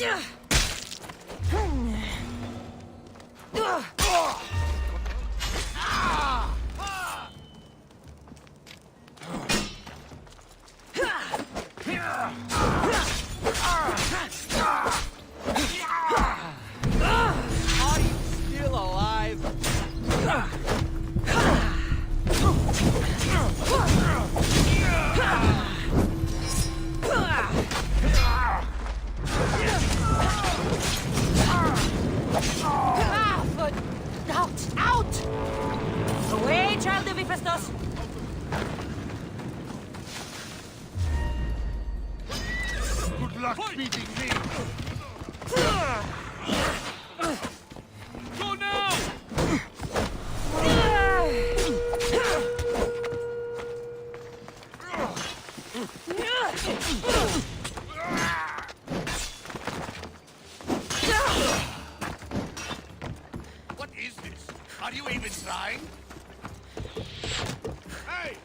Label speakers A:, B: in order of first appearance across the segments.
A: die!
B: Are you still alive?
C: But out! Away, child of Hephaestus!
A: Good luck beating me!
B: Go now!
A: What is this? Are you even trying? Hey!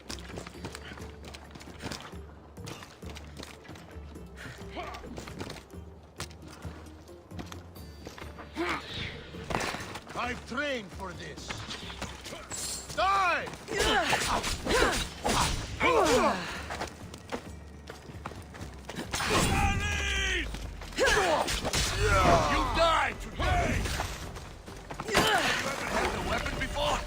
A: I've trained for this. Die! You die today! You ever held a weapon before?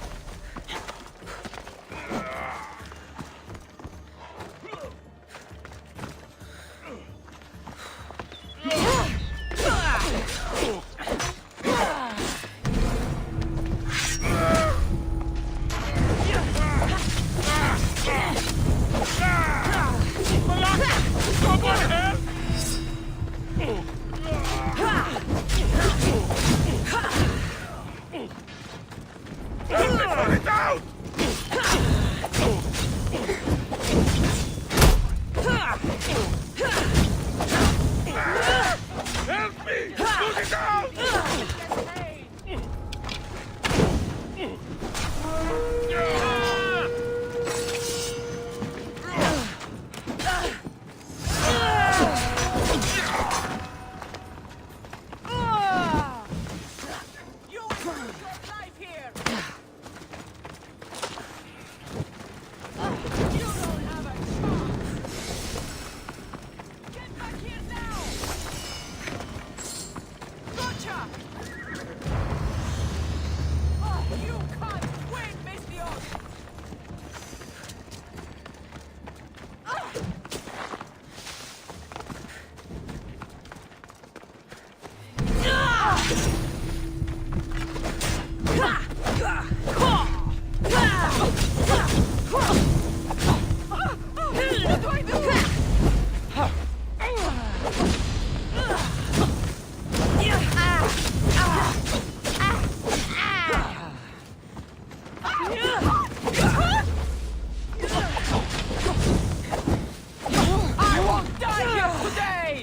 A: Put it down! Help me! Put it down!
C: You will lose your life here! You don't have a chance! Get back here now! Gotcha! Oh, you can't win, Misthios! What do I do? I won't die here today!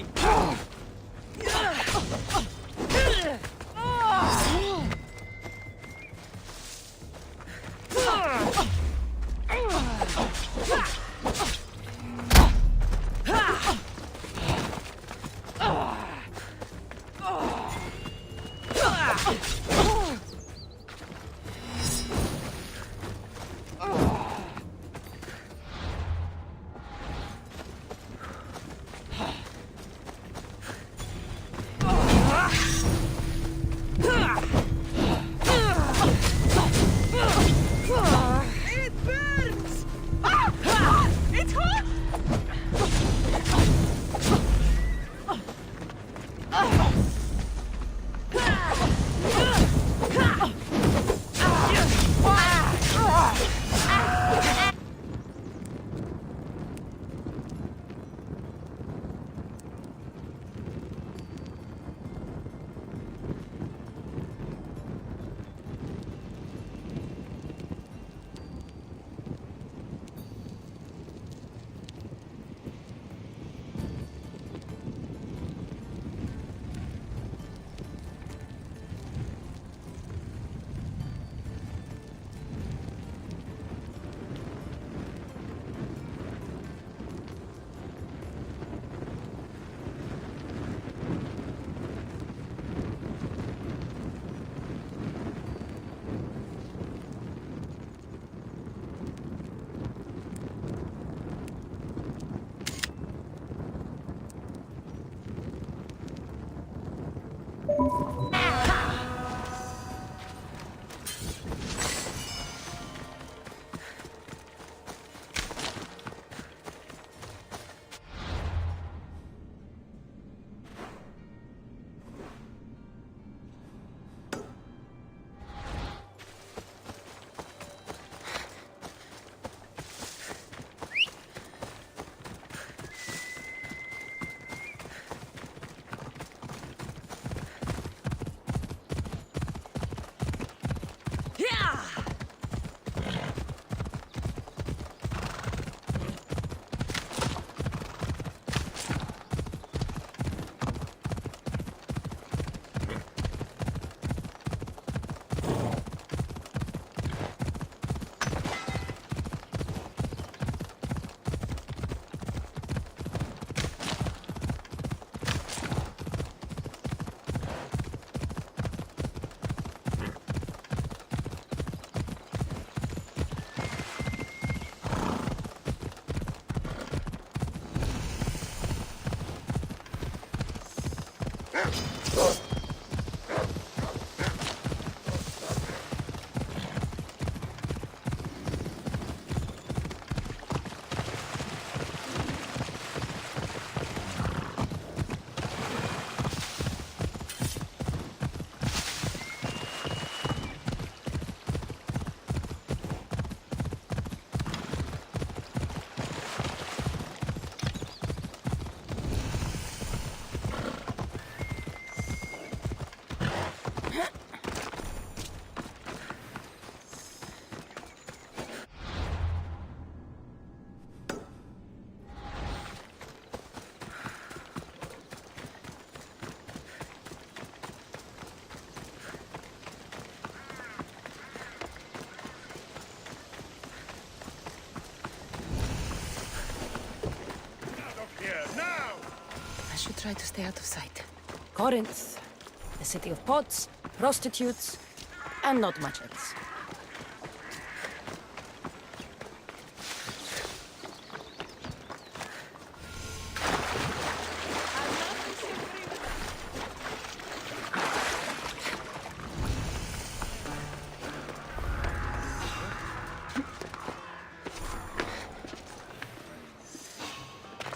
C: It burns! It's hot!
D: try to stay out of sight. Corinth, the city of pots, prostitutes, and not much else.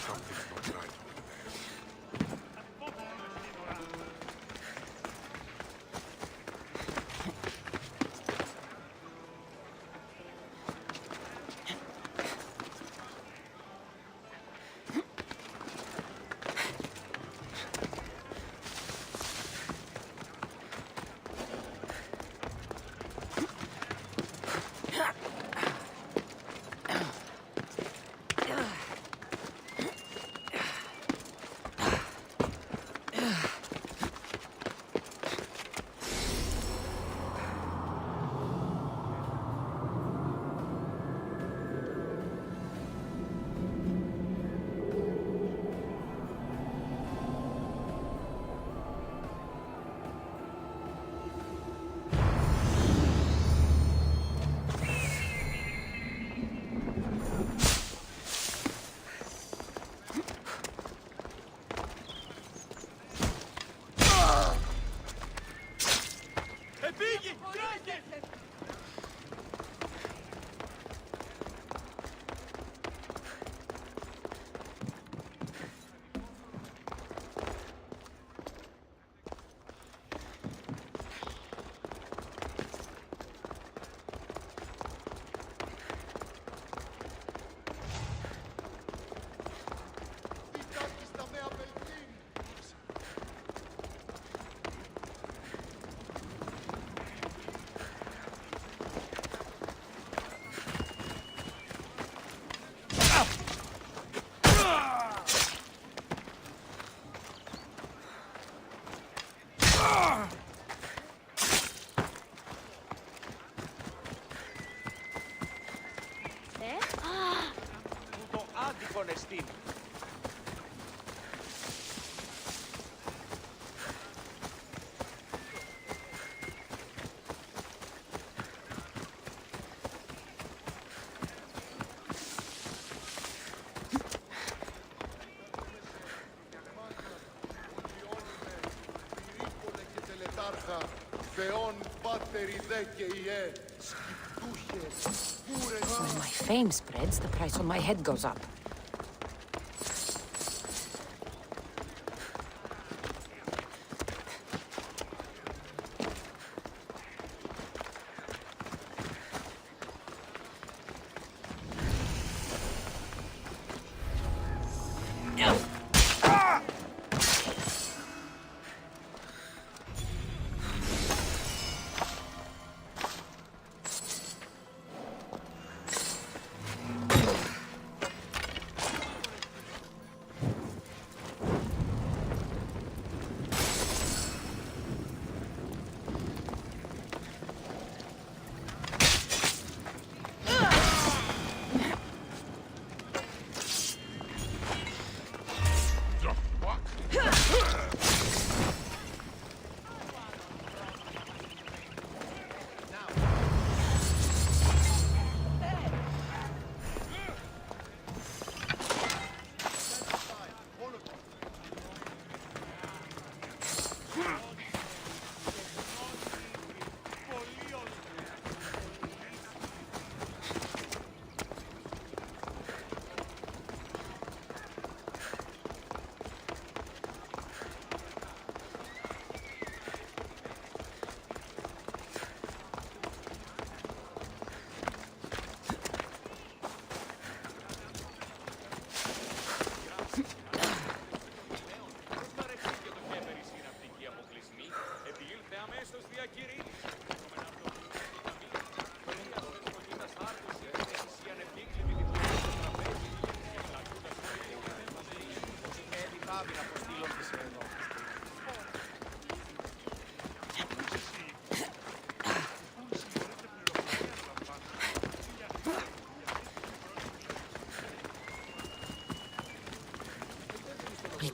A: Something's not right over there.
B: Τούτο άδικον εστίν.
E: Θεόν πάτεροι δε και ιέ, σκυπτούχε,
D: When my fame spreads, the price on my head goes up.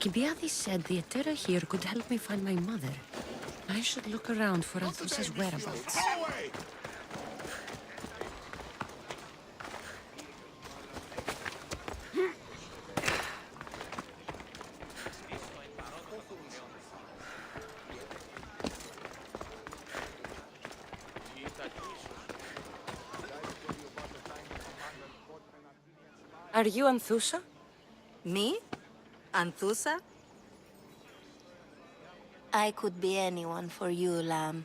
D: Alcibiades said the Etera here could help me find my mother. I should look around for Anthusa's whereabouts.
A: Go away!
D: Are you Anthusa?
F: Me? Anthusa? I could be anyone for you, Lamb.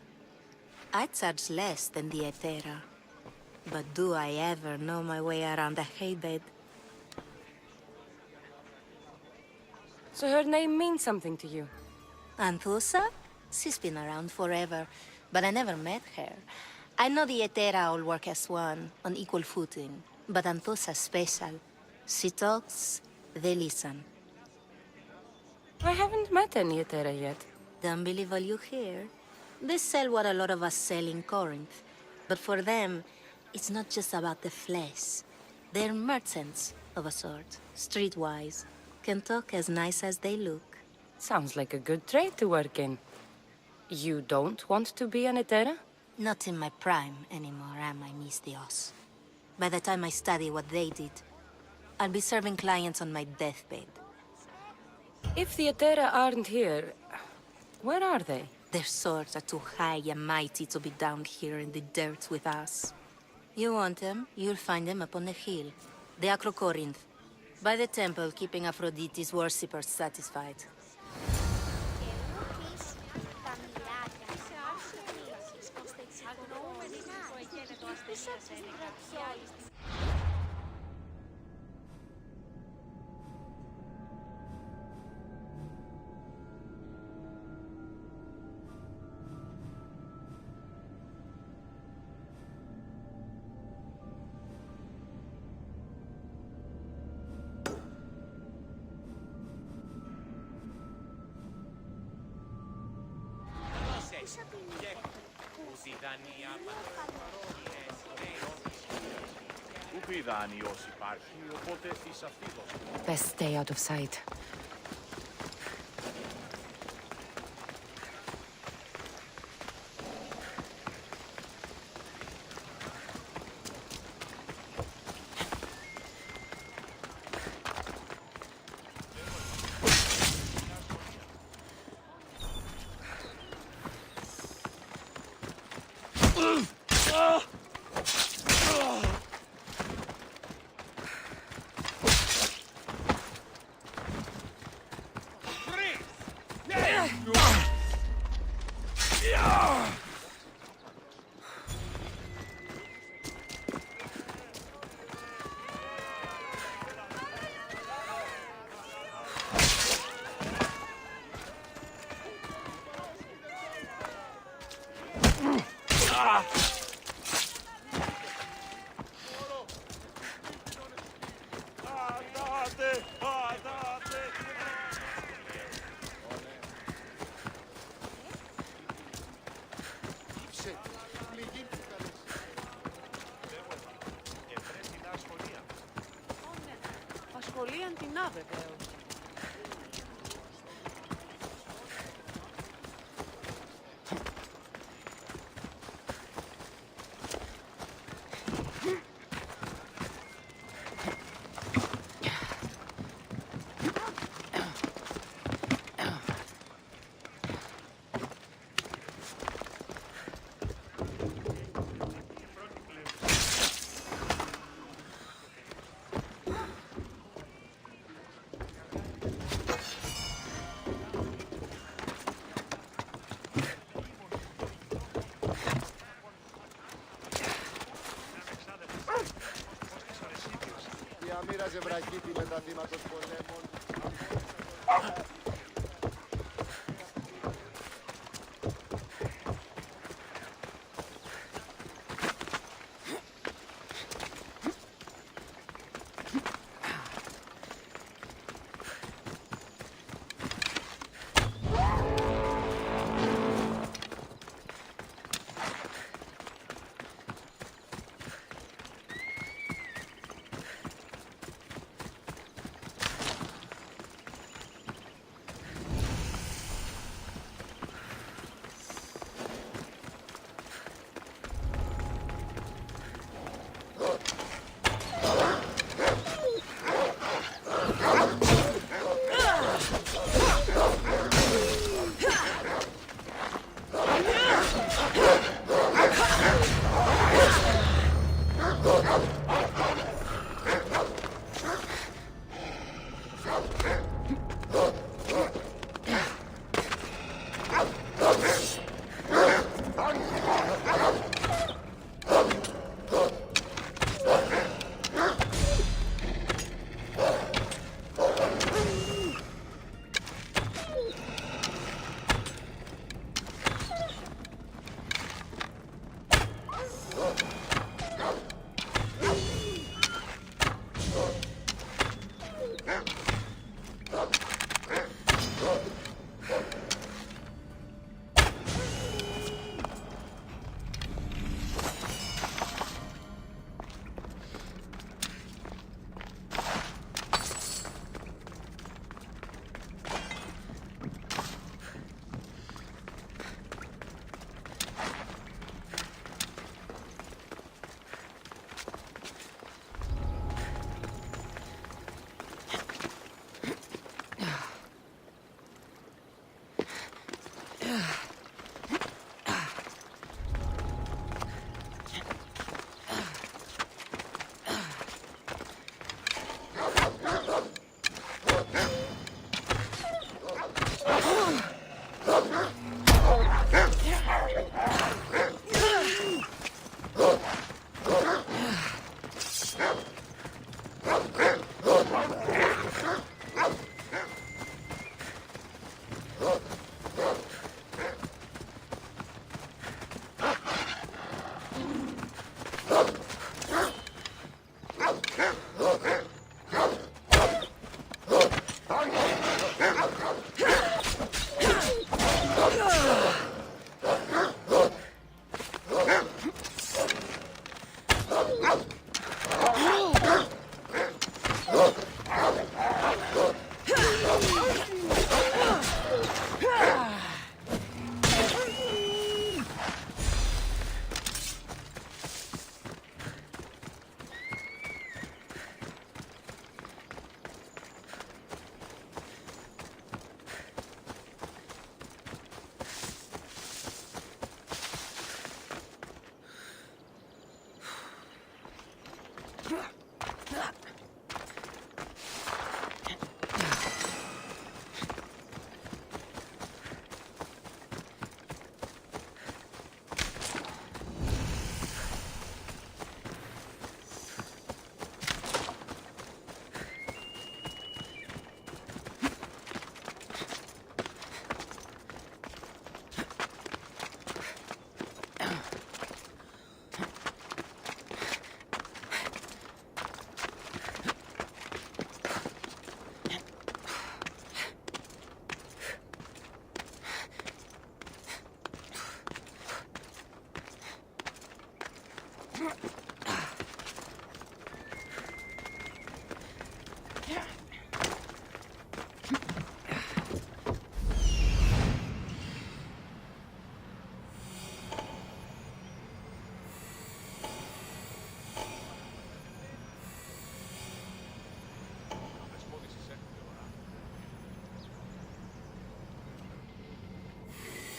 F: I charge less than the Etera. But do I ever know my way around a haybed?
D: So her name means something to you?
F: Anthusa? She's been around forever, but I never met her. I know the Etera all work as one, on equal footing. But Anthusa's special. She talks, they listen.
D: I haven't met any Etera yet.
F: Don't believe all you hear. They sell what a lot of us sell in Corinth. But for them, it's not just about the flesh. They're merchants, of a sort, streetwise. Can talk as nice as they look.
D: Sounds like a good trade to work in. You don't want to be an Etera?
F: Not in my prime anymore, am I, Miss Dios? By the time I study what they did, I'll be serving clients on my deathbed.
D: If the Etera aren't here, where are they?
F: Their swords are too high and mighty to be down here in the dirt with us. You want them, you'll find them up on the hill. The Acrocorinth. By the temple, keeping Aphrodite's worshippers satisfied.
B: Ούτε ιδανείος υπάρχει, οπότε εις αυτίδος.
D: Best stay out of sight.
C: Σχολείαν την άβεβαιο.
E: Μοίραζε βραχίτη με τα θύματα των πολέμων.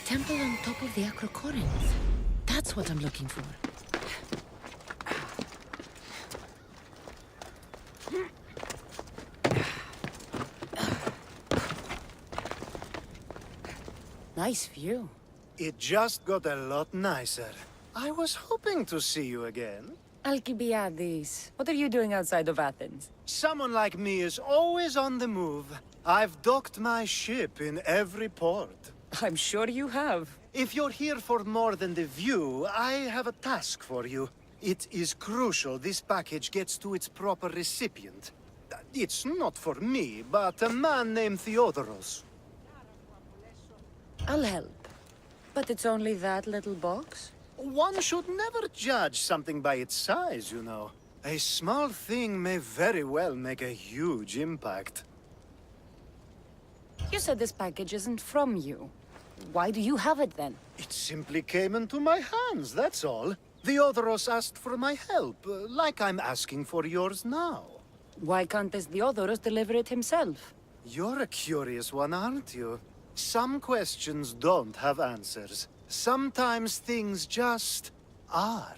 D: Temple on top of the Acrocorinth. That's what I'm looking for. Nice view.
G: It just got a lot nicer. I was hoping to see you again.
D: Alcibiades, what are you doing outside of Athens?
G: Someone like me is always on the move. I've docked my ship in every port.
D: I'm sure you have.
G: If you're here for more than the view, I have a task for you. It is crucial this package gets to its proper recipient. It's not for me, but a man named Theodoros.
D: I'll help. But it's only that little box?
G: One should never judge something by its size, you know. A small thing may very well make a huge impact.
D: You said this package isn't from you. Why do you have it then?
G: It simply came into my hands, that's all. Theodoros asked for my help, like I'm asking for yours now.
D: Why can't this Theodoros deliver it himself?
G: You're a curious one, aren't you? Some questions don't have answers. Sometimes things just are.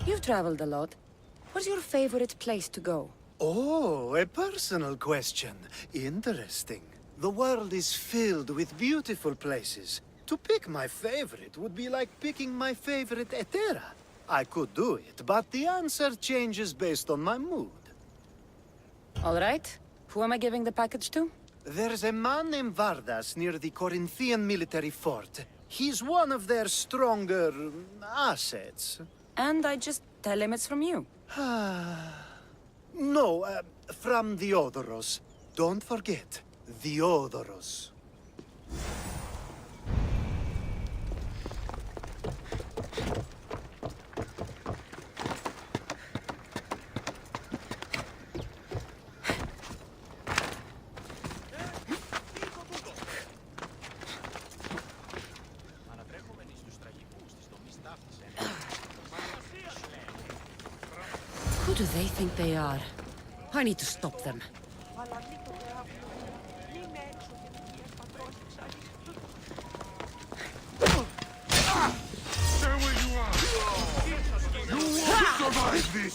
D: You've traveled a lot. What's your favorite place to go?
G: Oh, a personal question. Interesting. The world is filled with beautiful places. To pick my favorite would be like picking my favorite Etera. I could do it, but the answer changes based on my mood.
D: All right. Who am I giving the package to?
G: There's a man named Vardas near the Corinthian military fort. He's one of their stronger assets.
D: And I just tell him it's from you.
G: No, from Theodoros. Don't forget, Theodoros.
D: Who do they think they are? I need to stop them.
A: Stay where you are! You won't survive this!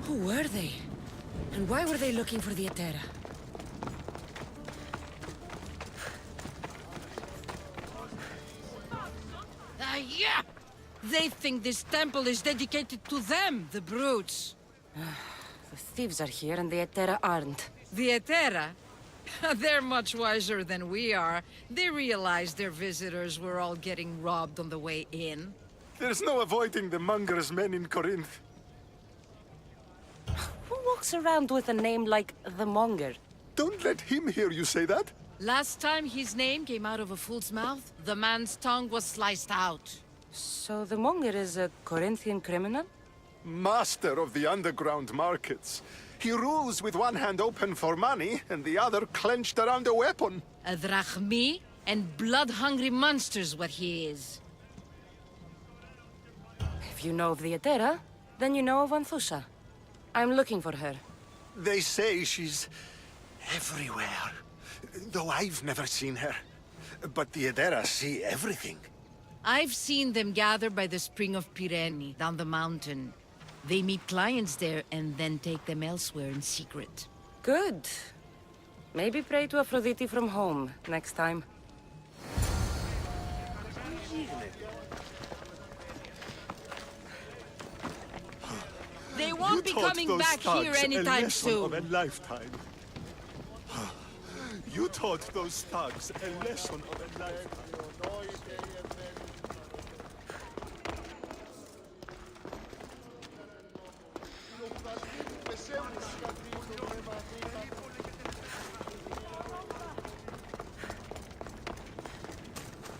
D: Who were they? And why were they looking for the Etera?
C: Yeah! They think this temple is dedicated to them, the brutes.
D: The thieves are here and the Etera aren't.
C: The Etera? They're much wiser than we are. They realized their visitors were all getting robbed on the way in.
G: There's no avoiding the monger's men in Corinth.
D: Who walks around with a name like the Monger?
G: Don't let him hear you say that.
C: Last time his name came out of a fool's mouth, the man's tongue was sliced out.
D: So the Monger is a Corinthian criminal?
G: Master of the underground markets. He rules with one hand open for money and the other clenched around a weapon.
C: A drachmi and blood-hungry monster's what he is.
D: If you know of the Etera, then you know of Anthusha. I'm looking for her.
G: They say she's everywhere. Though I've never seen her. But the Edera see everything.
C: I've seen them gather by the Spring of Pirene, down the mountain. They meet clients there and then take them elsewhere in secret.
D: Good. Maybe pray to Aphrodite from home next time.
C: They won't be coming back here anytime soon.
H: A lifetime. You taught those thugs a lesson of a lifetime.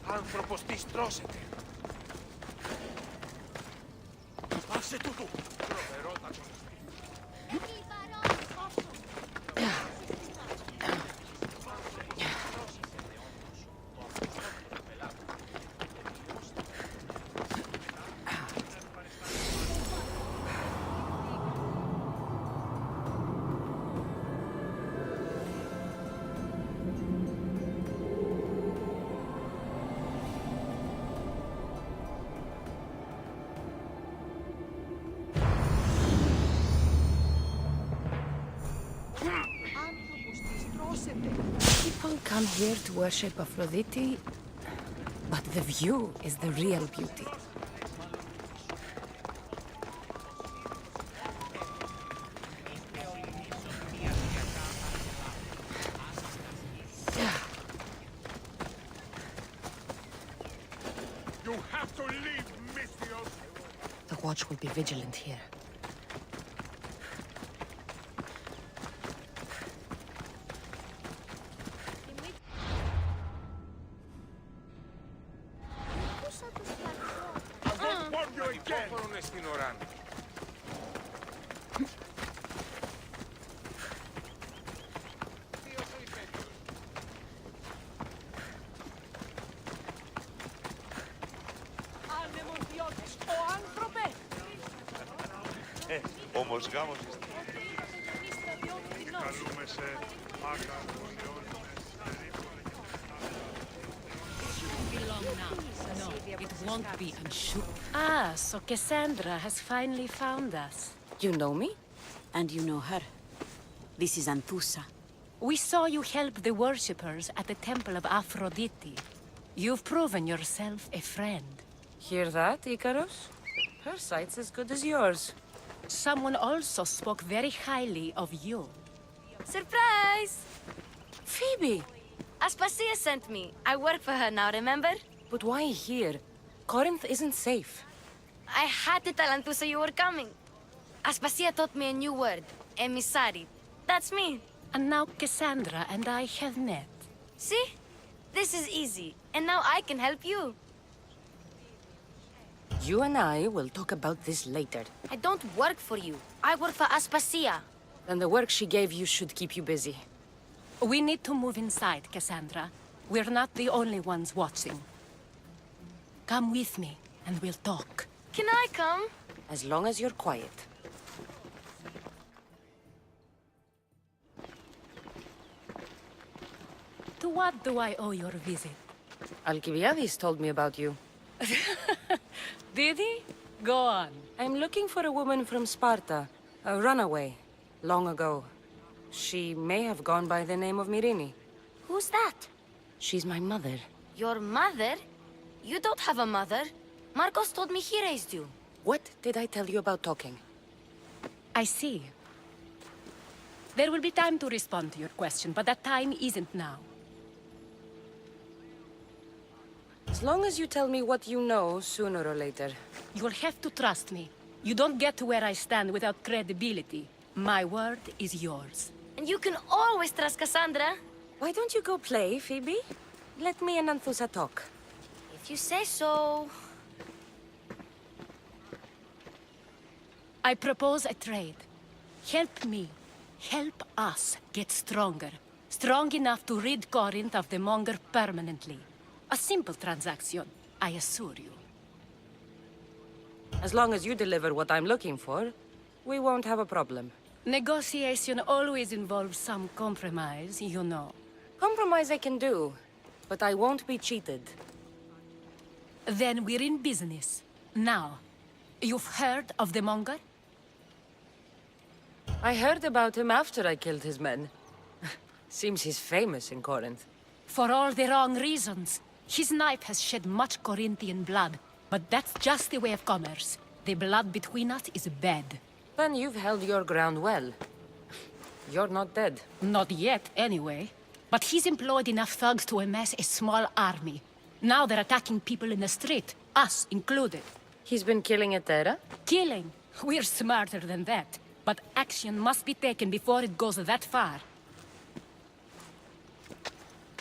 B: Άνθρωπος της τρώσεται. Άσε τούτου. Τρομερότατο.
D: People come here to worship Aphrodite, but the view is the real beauty.
A: You have to leave, Misthios!
D: The watch will be vigilant here.
A: Warn you again!
B: Τόχρονες στην ουράνη.
H: Όμως γάμος είστε.
A: Καλούμε σε
C: No, it won't be, I'm sure.
D: Ah, so Cassandra has finally found us. You know me?
I: And you know her. This is Anthusa.
D: We saw you help the worshippers at the temple of Aphrodite. You've proven yourself a friend. Hear that, Icarus? Her sight's as good as yours. Someone also spoke very highly of you.
F: Surprise!
D: Phoebe!
F: Aspasia sent me. I work for her now, remember?
D: But why here? Corinth isn't safe.
F: I had to tell Anthusa you were coming. Aspasia taught me a new word. Emissary. That's me.
D: And now Cassandra and I have met.
F: See? This is easy. And now I can help you.
D: You and I will talk about this later.
F: I don't work for you. I work for Aspasia.
D: Then the work she gave you should keep you busy. We need to move inside, Cassandra. We're not the only ones watching. Come with me, and we'll talk.
F: Can I come?
D: As long as you're quiet. To what do I owe your visit? Alcibiades told me about you. Did he? Go on. I'm looking for a woman from Sparta, a runaway, long ago. She may have gone by the name of Myrine.
F: Who's that?
D: She's my mother.
F: Your mother? You don't have a mother. Marcos told me he raised you.
D: What did I tell you about talking? I see. There will be time to respond to your question, but that time isn't now. As long as you tell me what you know, sooner or later. You'll have to trust me. You don't get to where I stand without credibility. My word is yours.
F: And you can always trust Cassandra.
D: Why don't you go play, Phoebe? Let me and Anthusa talk.
F: If you say so.
D: I propose a trade. Help me. Help us get stronger. Strong enough to rid Corinth of the Monger permanently. A simple transaction, I assure you. As long as you deliver what I'm looking for, we won't have a problem. Negotiation always involves some compromise, you know. Compromise I can do, but I won't be cheated. Then we're in business. Now, you've heard of the Monger? I heard about him after I killed his men. Seems he's famous in Corinth. For all the wrong reasons. His knife has shed much Corinthian blood, but that's just the way of commerce. The blood between us is bad. Then you've held your ground well. You're not dead. Not yet, anyway. But he's employed enough thugs to amass a small army. Now they're attacking people in the street, us included. He's been killing Etera? Killing? We're smarter than that. But action must be taken before it goes that far.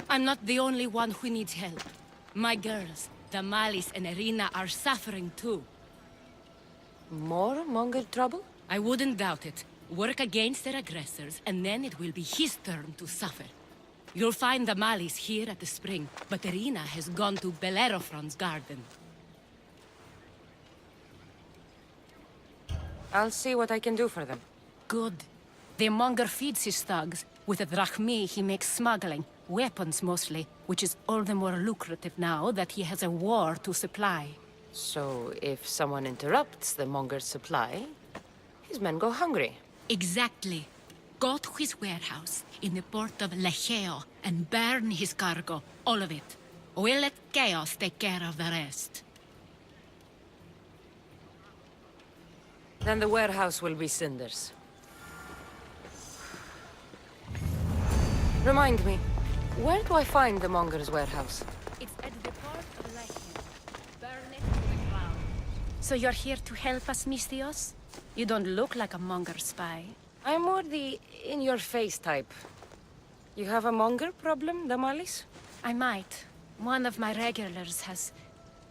D: I'm not the only one who needs help. My girls, Damalis and Irina, are suffering too. More Monger trouble? I wouldn't doubt it. Work against their aggressors, and then it will be his turn to suffer. You'll find Damalis here at the spring, but Irina has gone to Bellerophon's garden. I'll see what I can do for them. Good. The Monger feeds his thugs. With the drachmi, he makes smuggling. Weapons, mostly. Which is all the more lucrative now that he has a war to supply. So, if someone interrupts the Monger's supply, his men go hungry. Exactly. Go to his warehouse in the port of Lecheo and burn his cargo. All of it. We'll let chaos take care of the rest. Then the warehouse will be cinders. Remind me, where do I find the Monger's warehouse? It's at the port of Lecheo. Burn it to the ground. So you're here to help us, Mystios? You don't look like a Monger spy. I'm more the in-your-face type. You have a Monger problem, Damalis? I might. One of my regulars has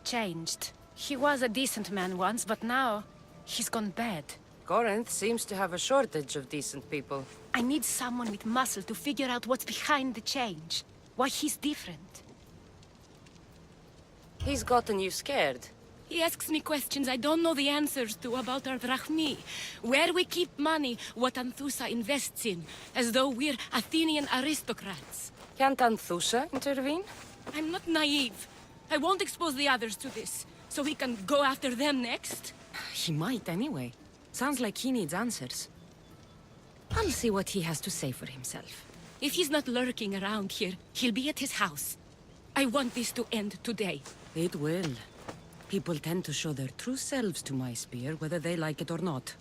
D: changed. He was a decent man once, but now he's gone bad. Corinth seems to have a shortage of decent people. I need someone with muscle to figure out what's behind the change. Why he's different. He's gotten you scared. He asks me questions I don't know the answers to about our drachmi. Where we keep money, what Anthusa invests in. As though we're Athenian aristocrats. Can't Anthusa intervene? I'm not naive. I won't expose the others to this. So we can go after them next? He might anyway. Sounds like he needs answers. I'll see what he has to say for himself. If he's not lurking around here, he'll be at his house. I want this to end today. It will. People tend to show their true selves to my spear, whether they like it or not.